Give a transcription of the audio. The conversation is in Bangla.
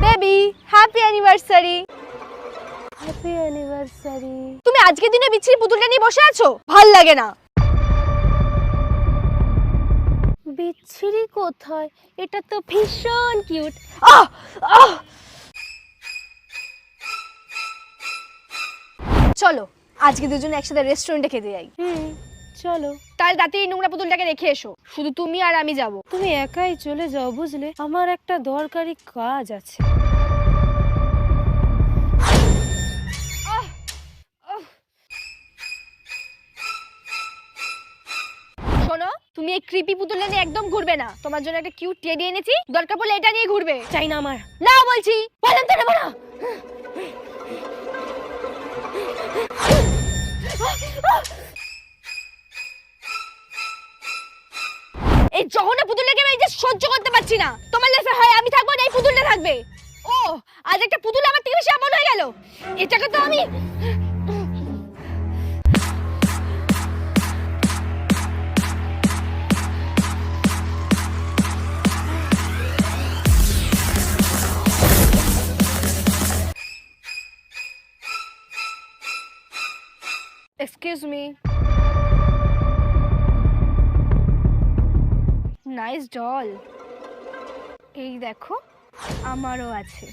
Baby happy anniversary. Happy anniversary. তুমি আজকের দিনে বিচ্ছিরি পুতুলটা নিয়ে বসে আছো, ভাল লাগে না। বিচ্ছিরি কোথায়, এটা তো ভীষণ কিউট। আহ আহ চলো আজকে দুজনে একসাথে রেস্টুরেন্টে খেতে যাই। চলো। তাহলে তাড়াতাড়ি এই নোংরা পুতুলটাকে রেখে এসো, শুধু তুমি আর আমি যাব। তুমি একাই চলে যাও বুঝলে, আমার একটা দরকারি কাজ আছে। শোনো, তুমি এই ক্রিপি পুতুলটা নিয়ে একদম ঘুরবে না। তোমার জন্য একটা কিউট টেডি এনেছি, দরকার পড়লে এটা নিয়ে ঘুরবে। চাই না আমার। না বলছি, বললাম তো নেবো না। এই জঘন্য পুতুলটাকে আমি যে সহ্য করতে পারছি না। তোমার লেফে হয় আমি থাকবো না এই পুতুলটা থাকবে। ও আজ একটা পুতুল আমার থেকে বেশি আপন হয়ে গেল। এটাকে তো আমি এক্সকিউজ মি। Nice doll. এই দেখো আমারও আছে।